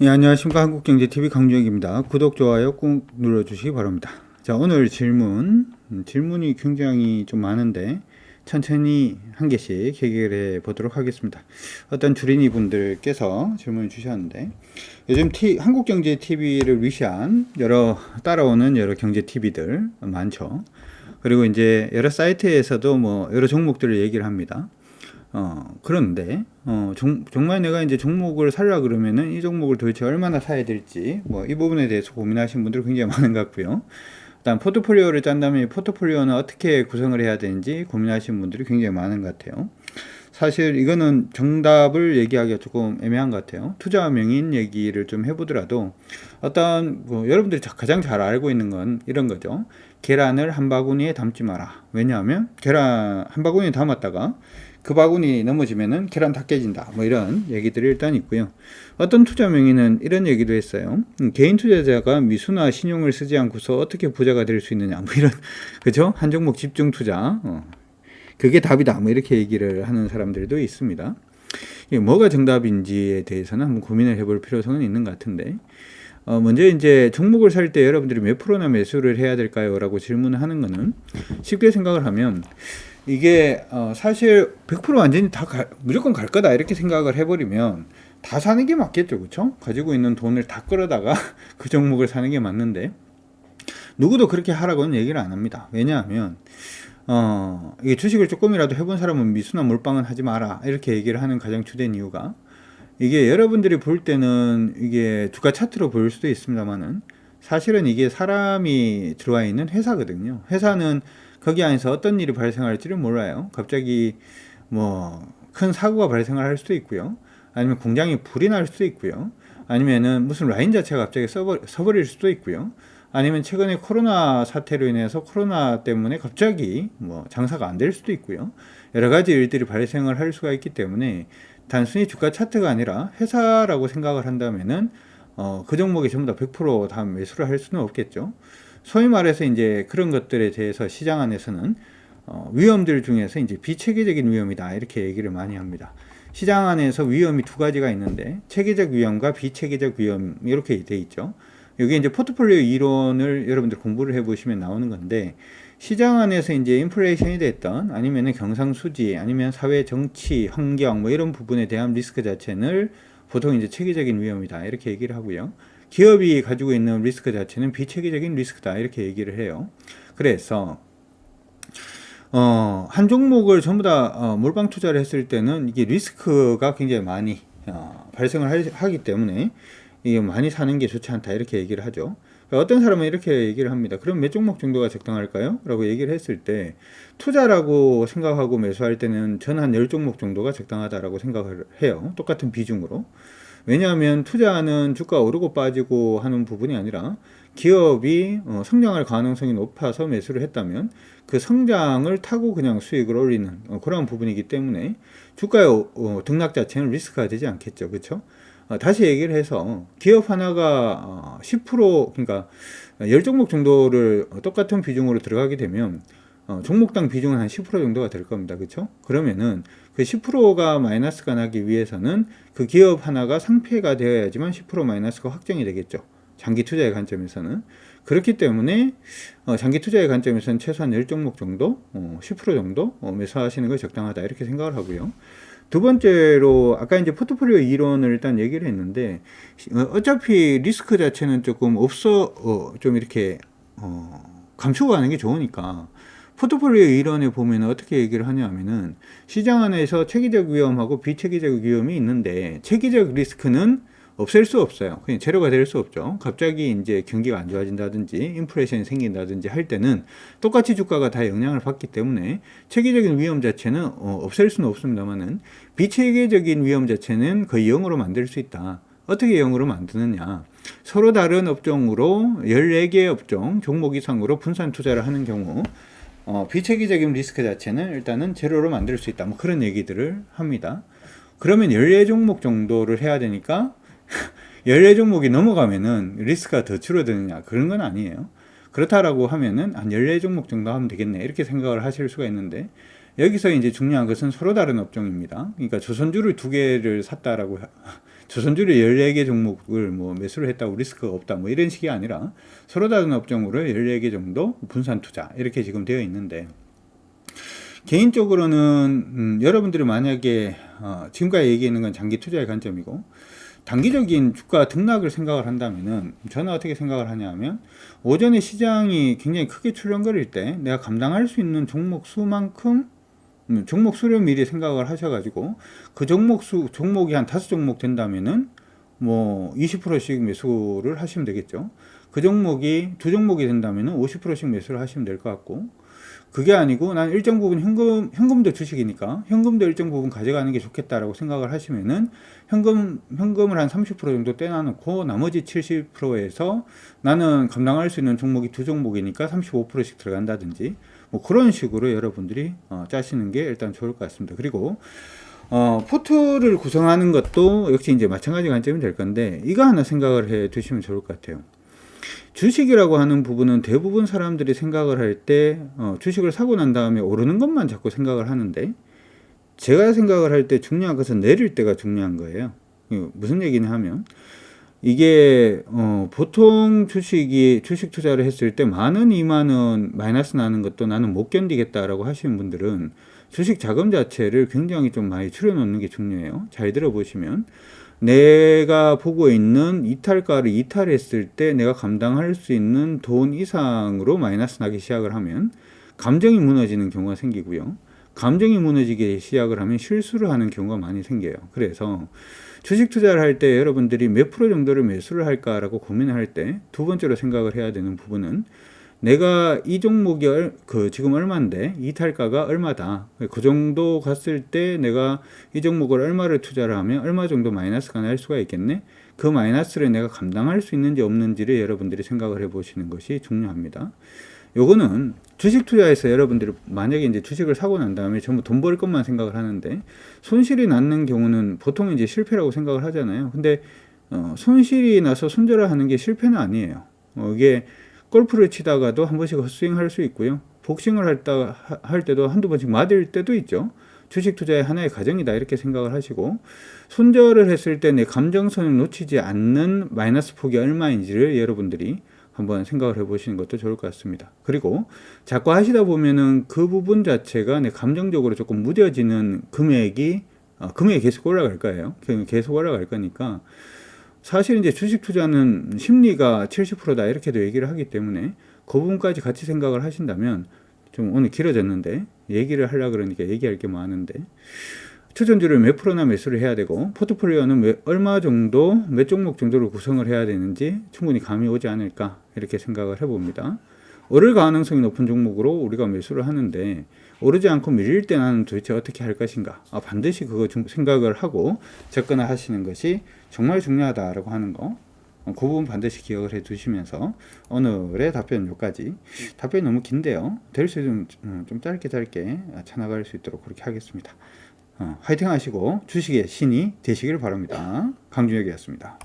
예, 안녕하십니까. 한국경제TV 강주혁입니다. 구독, 좋아요 꾹 눌러주시기 바랍니다. 자, 오늘 질문이 굉장히 좀 많은데 천천히 한 개씩 해결해 보도록 하겠습니다. 어떤 주린이 분들께서 질문을 주셨는데, 요즘 한국경제TV를 위시한 따라오는 여러 경제TV들 많죠. 그리고 이제 여러 사이트에서도 뭐 여러 종목들을 얘기를 합니다. 그런데, 정말 내가 이제 종목을 살라 그러면은 이 종목을 도대체 얼마나 사야 될지, 뭐, 이 부분에 대해서 고민하시는 분들이 굉장히 많은 것 같고요. 일단, 포트폴리오를 짠다면 이 포트폴리오는 어떻게 구성을 해야 되는지 고민하시는 분들이 굉장히 많은 것 같아요. 사실 이거는 정답을 얘기하기가 조금 애매한 것 같아요. 투자 명인 얘기를 좀 해보더라도 뭐 여러분들이 가장 잘 알고 있는 건 이런 거죠. 계란을 한 바구니에 담지 마라. 왜냐하면 계란 한 바구니에 담았다가 그 바구니 넘어지면은 계란 다 깨진다. 뭐 이런 얘기들이 일단 있고요. 어떤 투자 명의는 이런 얘기도 했어요. 개인 투자자가 미수나 신용을 쓰지 않고서 어떻게 부자가 될 수 있느냐. 뭐 이런, 그죠? 한 종목 집중 투자. 그게 답이다. 뭐 이렇게 얘기를 하는 사람들도 있습니다. 이게 뭐가 정답인지에 대해서는 한번 고민을 해볼 필요성은 있는 것 같은데, 먼저 이제 종목을 살 때 여러분들이 몇 프로나 매수를 해야 될까요? 라고 질문을 하는 거는 쉽게 생각을 하면 이게 사실 100% 완전히 무조건 갈 거다 이렇게 생각을 해버리면 다 사는 게 맞겠죠, 그렇죠? 가지고 있는 돈을 다 끌어다가 그 종목을 사는 게 맞는데 누구도 그렇게 하라고는 얘기를 안 합니다. 왜냐하면 이게 주식을 조금이라도 해본 사람은 미수나 몰빵은 하지 마라 이렇게 얘기를 하는 가장 주된 이유가, 이게 여러분들이 볼 때는 이게 주가 차트로 보일 수도 있습니다만은 사실은 이게 사람이 들어와 있는 회사거든요. 회사는 거기 안에서 어떤 일이 발생할지를 몰라요. 갑자기 뭐 큰 사고가 발생을 할 수도 있고요. 아니면 공장에 불이 날 수도 있고요. 아니면은 무슨 라인 자체가 갑자기 서버릴 수도 있고요. 아니면 최근에 코로나 사태로 인해서 코로나 때문에 갑자기 뭐 장사가 안 될 수도 있고요. 여러 가지 일들이 발생을 할 수가 있기 때문에 단순히 주가 차트가 아니라 회사라고 생각을 한다면은 그 종목이 전부 다 100%다 매수를 할 수는 없겠죠. 소위 말해서 이제 그런 것들에 대해서 시장 안에서는 위험들 중에서 이제 비체계적인 위험이다 이렇게 얘기를 많이 합니다. 시장 안에서 위험이 두 가지가 있는데 체계적 위험과 비체계적 위험 이렇게 돼 있죠. 여기 이제 포트폴리오 이론을 여러분들 공부를 해보시면 나오는 건데, 시장 안에서 이제 인플레이션이 됐던 아니면은 경상수지 아니면 사회 정치 환경 뭐 이런 부분에 대한 리스크 자체는 보통 이제 체계적인 위험이다 이렇게 얘기를 하고요. 기업이 가지고 있는 리스크 자체는 비체계적인 리스크다 이렇게 얘기를 해요. 그래서 한 종목을 전부 다 몰빵 투자를 했을 때는 이게 리스크가 굉장히 많이 발생을 하기 때문에 이게 많이 사는 게 좋지 않다 이렇게 얘기를 하죠. 그러니까 어떤 사람은 이렇게 얘기를 합니다. 그럼 몇 종목 정도가 적당할까요? 라고 얘기를 했을 때, 투자라고 생각하고 매수할 때는 전 한 10종목 정도가 적당하다라고 생각을 해요. 똑같은 비중으로. 왜냐하면 투자는 주가 오르고 빠지고 하는 부분이 아니라 기업이 성장할 가능성이 높아서 매수를 했다면 그 성장을 타고 그냥 수익을 올리는 그런 부분이기 때문에 주가의 등락 자체는 리스크가 되지 않겠죠. 그렇죠? 다시 얘기를 해서 기업 하나가 10% 그러니까 10종목 정도를 똑같은 비중으로 들어가게 되면 종목당 비중은 한 10% 정도가 될 겁니다. 그렇죠? 그러면은 그 10%가 마이너스가 나기 위해서는 그 기업 하나가 상폐가 되어야지만 10% 마이너스가 확정이 되겠죠. 장기 투자의 관점에서는. 그렇기 때문에 장기 투자의 관점에서는 최소한 10종목 정도, 10% 정도 매수하시는 게 적당하다 이렇게 생각을 하고요. 두 번째로 아까 이제 포트폴리오 이론을 일단 얘기를 했는데, 어차피 리스크 자체는 조금 좀 이렇게 감추고 가는 게 좋으니까 포트폴리오 이론에 보면 어떻게 얘기를 하냐면은, 시장 안에서 체계적 위험하고 비체계적 위험이 있는데 체계적 리스크는 없앨 수 없어요. 그냥 제로가 될 수 없죠. 갑자기 이제 경기가 안 좋아진다든지 인플레이션이 생긴다든지 할 때는 똑같이 주가가 다 영향을 받기 때문에 체계적인 위험 자체는 없앨 수는 없습니다만은 비체계적인 위험 자체는 거의 0으로 만들 수 있다. 어떻게 0으로 만드느냐? 서로 다른 업종으로 14개의 업종, 종목 이상으로 분산 투자를 하는 경우 비체계적인 리스크 자체는 일단은 제로로 만들 수 있다. 뭐 그런 얘기들을 합니다. 그러면 14종목 정도를 해야 되니까 14종목이 넘어가면은 리스크가 더 줄어드느냐? 그런 건 아니에요. 그렇다라고 하면은 한 14종목 정도 하면 되겠네. 이렇게 생각을 하실 수가 있는데, 여기서 이제 중요한 것은 서로 다른 업종입니다. 그러니까 조선주를 2개를 샀다라고 조선주류 14개 종목을 뭐 매수를 했다고 리스크가 없다 뭐 이런 식이 아니라 서로 다른 업종으로 14개 정도 분산 투자 이렇게 지금 되어 있는데, 개인적으로는 여러분들이 만약에 지금까지 얘기하는 건 장기 투자의 관점이고, 단기적인 주가 등락을 생각을 한다면은 저는 어떻게 생각을 하냐면, 오전에 시장이 굉장히 크게 출렁거릴 때 내가 감당할 수 있는 종목 수만큼 종목 수를 미리 생각을 하셔가지고, 그 종목이 한 5종목 된다면은 뭐 20%씩 매수를 하시면 되겠죠. 그 종목이 2종목이 된다면은 50%씩 매수를 하시면 될 것 같고, 그게 아니고 난 일정 부분 현금도 주식이니까 현금도 일정 부분 가져가는 게 좋겠다라고 생각을 하시면은 현금을 한 30% 정도 떼놔놓고 나머지 70%에서 나는 감당할 수 있는 종목이 2종목이니까 35%씩 들어간다든지 뭐 그런 식으로 여러분들이 짜시는 게 일단 좋을 것 같습니다. 그리고 포트를 구성하는 것도 역시 이제 마찬가지 관점이 될 건데, 이거 하나 생각을 해 두시면 좋을 것 같아요. 주식이라고 하는 부분은 대부분 사람들이 생각을 할 때 주식을 사고 난 다음에 오르는 것만 자꾸 생각을 하는데, 제가 생각을 할 때 중요한 것은 내릴 때가 중요한 거예요. 무슨 얘기냐 하면, 이게 보통 주식 투자를 했을 때 만원 2만원 마이너스 나는 것도 나는 못 견디겠다라고 하시는 분들은 주식 자금 자체를 굉장히 좀 많이 줄여놓는 게 중요해요. 잘 들어보시면, 내가 보고 있는 이탈가를 이탈했을 때 내가 감당할 수 있는 돈 이상으로 마이너스 나기 시작을 하면 감정이 무너지는 경우가 생기고요. 감정이 무너지기 시작을 하면 실수를 하는 경우가 많이 생겨요. 그래서 주식 투자를 할 때 여러분들이 몇 프로 정도를 매수를 할까라고 고민을 할 때 두 번째로 생각을 해야 되는 부분은, 내가 이 종목이 지금 얼마인데 이탈가가 얼마다, 그 정도 갔을 때 내가 이 종목을 얼마를 투자를 하면 얼마 정도 마이너스가 날 수가 있겠네, 그 마이너스를 내가 감당할 수 있는지 없는지를 여러분들이 생각을 해 보시는 것이 중요합니다. 요거는 주식 투자에서 여러분들이 만약에 이제 주식을 사고 난 다음에 전부 돈 벌 것만 생각을 하는데, 손실이 났는 경우는 보통 이제 실패라고 생각을 하잖아요. 근데 손실이 나서 손절을 하는 게 실패는 아니에요. 이게 골프를 치다가도 한 번씩 헛스윙 할 수 있고요. 복싱을 할 때도 한두 번씩 맞을 때도 있죠. 주식 투자의 하나의 과정이다 이렇게 생각을 하시고, 손절을 했을 때 내 감정선을 놓치지 않는 마이너스 폭이 얼마인지를 여러분들이 한번 생각을 해보시는 것도 좋을 것 같습니다. 그리고 자꾸 하시다 보면은 그 부분 자체가 내 감정적으로 조금 무뎌지는 금액이 계속 올라갈 거예요. 계속 올라갈 거니까, 사실 이제 주식 투자는 심리가 70%다 이렇게도 얘기를 하기 때문에 그 부분까지 같이 생각을 하신다면, 좀 오늘 길어졌는데 얘기를 하려고 그러니까 얘기할 게 많은데, 추천주를 몇 프로나 매수를 해야 되고 포트폴리오는 얼마 정도 몇 종목 정도를 구성을 해야 되는지 충분히 감이 오지 않을까 이렇게 생각을 해봅니다. 오를 가능성이 높은 종목으로 우리가 매수를 하는데, 오르지 않고 밀릴 때 나는 도대체 어떻게 할 것인가, 반드시 그거 생각을 하고 접근을 하시는 것이 정말 중요하다라고 하는 거, 그 부분 반드시 기억을 해 두시면서 오늘의 답변 여기까지. 답변이 너무 긴데요, 될 수 있으면 좀 짧게 쳐나갈 수 있도록 그렇게 하겠습니다. 화이팅 하시고 주식의 신이 되시길 바랍니다. 강준혁이었습니다.